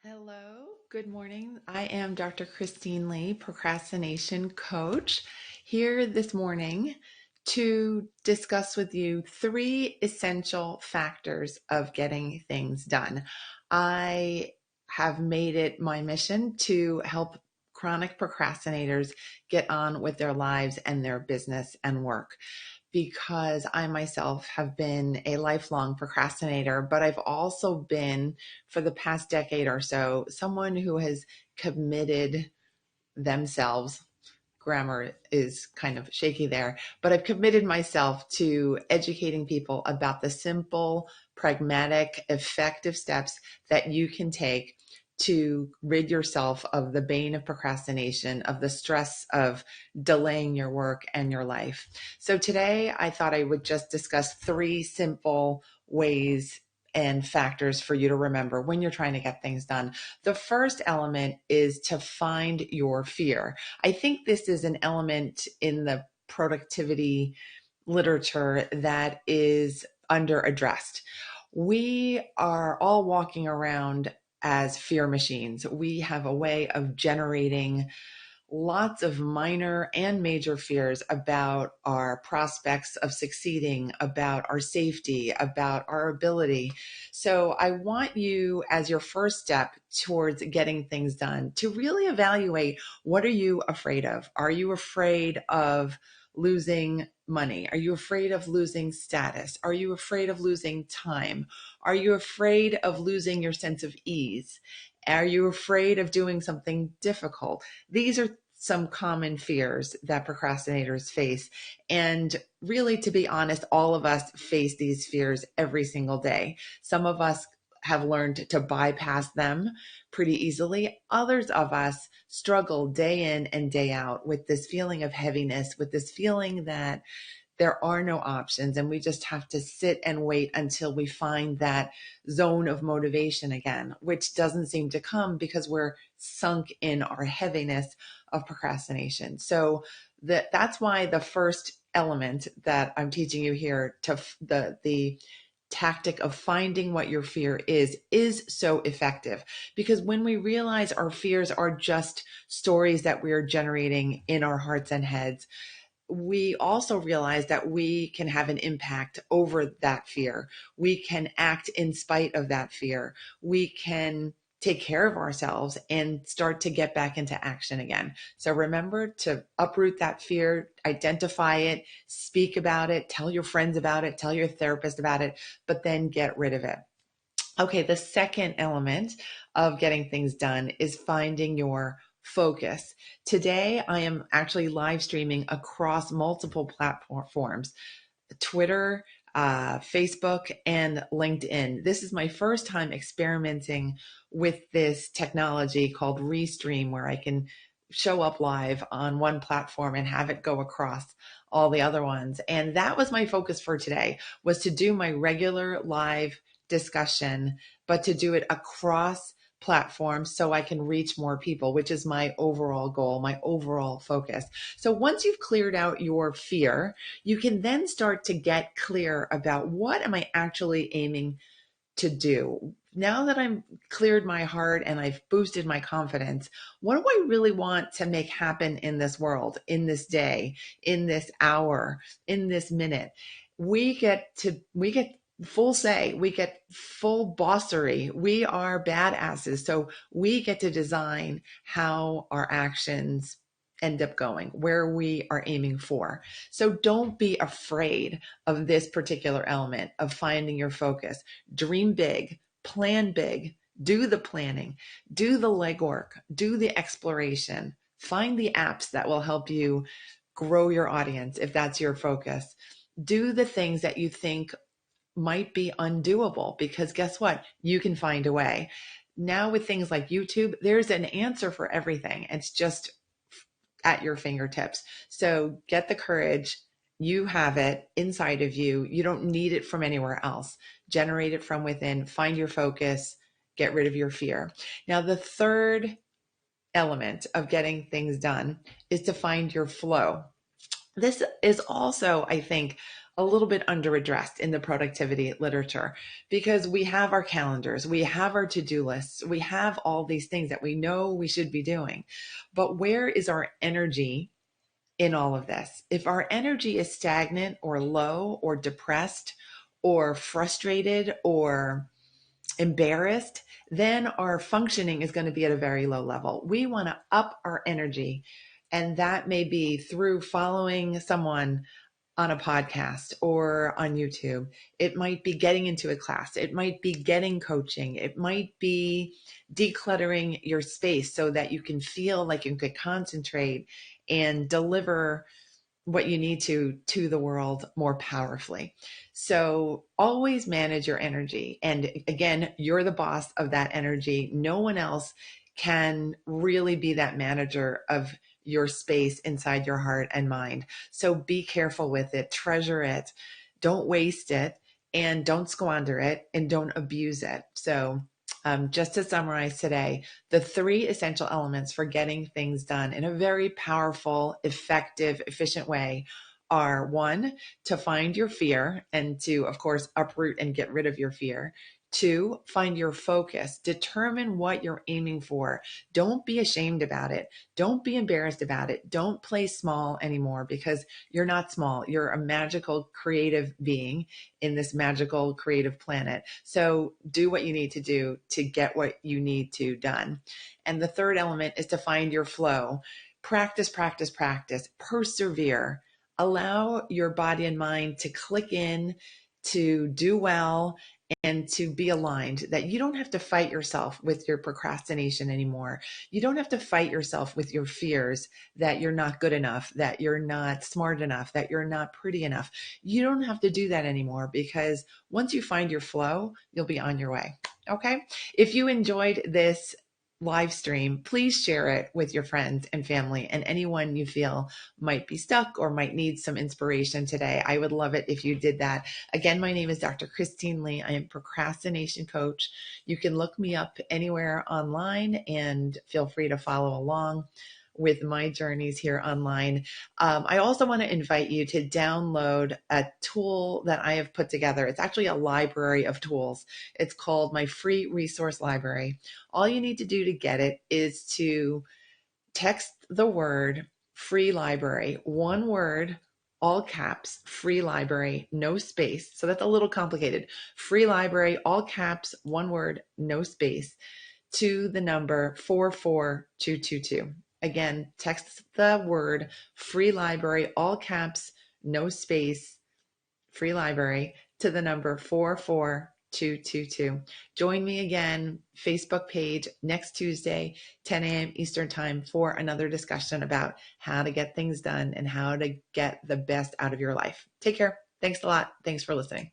Hello, good morning. I am Dr. Christine Lee, procrastination coach, here this morning to discuss with you three essential factors of getting things done. I have made it my mission to help chronic procrastinators get on with their lives and their business and work because I myself have been a lifelong procrastinator, but I've also been, for the past decade or so, someone who has committed themselves. Grammar is kind of shaky there, but I've committed myself to educating people about the simple, pragmatic, effective steps that you can take to rid yourself of the bane of procrastination, of the stress of delaying your work and your life. So today I thought I would just discuss three simple ways and factors for you to remember when you're trying to get things done. The first element is to find your fear. I think this is an element in the productivity literature that is under addressed. We are all walking around as fear machines. We have a way of generating lots of minor and major fears about our prospects of succeeding, about our safety, about our ability. So I want you, as your first step towards getting things done, to really evaluate, what are you afraid of? Are you afraid of losing money? Are you afraid of losing status? Are you afraid of losing time? Are you afraid of losing your sense of ease? Are you afraid of doing something difficult? These are some common fears that procrastinators face. And really, to be honest, all of us face these fears every single day. Some of us have learned to bypass them pretty easily. Others of us struggle day in and day out with this feeling of heaviness, with this feeling that there are no options and we just have to sit and wait until we find that zone of motivation again, which doesn't seem to come because we're sunk in our heaviness of procrastination. So that's why the first element that I'm teaching you here, to the tactic of finding what your fear is so effective, because when we realize our fears are just stories that we are generating in our hearts and heads, we also realize that we can have an impact over that fear. We can act in spite of that fear. We can take care of ourselves and start to get back into action again. So remember to uproot that fear, identify it, speak about it, tell your friends about it, tell your therapist about it, but then get rid of it. Okay, the second element of getting things done is finding your focus. Today, I am actually live streaming across multiple platforms: Twitter, Facebook, and LinkedIn. This is my first time experimenting with this technology called Restream, where I can show up live on one platform and have it go across all the other ones. And that was my focus for today, was to do my regular live discussion, but to do it across platforms so I can reach more people, which is my overall goal, my overall focus. So once you've cleared out your fear, you can then start to get clear about, what am I actually aiming to do? Now that I'm cleared my heart and I've boosted my confidence, what do I really want to make happen in this world, in this day, in this hour, in this minute? We get full say, we get full bossery. We are badasses. So we get to design how our actions end up going, where we are aiming for. So don't be afraid of this particular element of finding your focus. Dream big, plan big, do the planning, do the legwork, do the exploration, find the apps that will help you grow your audience if that's your focus. Do the things that you think might be undoable, because guess what? You can find a way. Now with things like YouTube, there's an answer for everything. It's just at your fingertips. So get the courage. You have it inside of you. You don't need it from anywhere else. Generate it from within. Find your focus. Get rid of your fear. Now, the third element of getting things done is to find your flow. This is also, I think, a little bit underaddressed in the productivity literature because we have our calendars, we have our to-do lists, we have all these things that we know we should be doing. But where is our energy in all of this? If our energy is stagnant or low or depressed or frustrated or embarrassed, then our functioning is going to be at a very low level. We want to up our energy. And that may be through following someone on a podcast or on YouTube. It might be getting into a class. It might be getting coaching. It might be decluttering your space so that you can feel like you could concentrate and deliver what you need to the world more powerfully. So always manage your energy. And again, you're the boss of that energy. No one else can really be that manager of your space inside your heart and mind. So be careful with it, treasure it, don't waste it, and don't squander it, and don't abuse it. So just to summarize today, the three essential elements for getting things done in a very powerful, effective, efficient way are: one, to find your fear and to, of course, uproot and get rid of your fear. Two, find your focus. Determine what you're aiming for. Don't be ashamed about it. Don't be embarrassed about it. Don't play small anymore because you're not small. You're a magical, creative being in this magical, creative planet. So do what you need to do to get what you need to done. And the third element is to find your flow. Practice, practice, practice. Persevere. Allow your body and mind to click in, to do well, and to be aligned, that you don't have to fight yourself with your procrastination anymore. You don't have to fight yourself with your fears that you're not good enough, that you're not smart enough, that you're not pretty enough. You don't have to do that anymore because once you find your flow, you'll be on your way. Okay. If you enjoyed this live stream, please share it with your friends and family and anyone you feel might be stuck or might need some inspiration today. I would love it if you did that. Again, my name is Dr. Christine Lee. I am procrastination coach. You can look me up anywhere online and feel free to follow along with my journeys here online. I also want to invite you to download a tool that I have put together. It's actually a library of tools. It's called my free resource library. All you need to do to get it is to text the word free library, one word, all caps, free library, no space. So that's a little complicated. Free library, all caps, one word, no space, to the number 44222. Again, text the word free library, all caps, no space, free library, to the number 44222. Join me again, Facebook page, next Tuesday, 10 a.m. Eastern Time, for another discussion about how to get things done and how to get the best out of your life. Take care. Thanks a lot. Thanks for listening.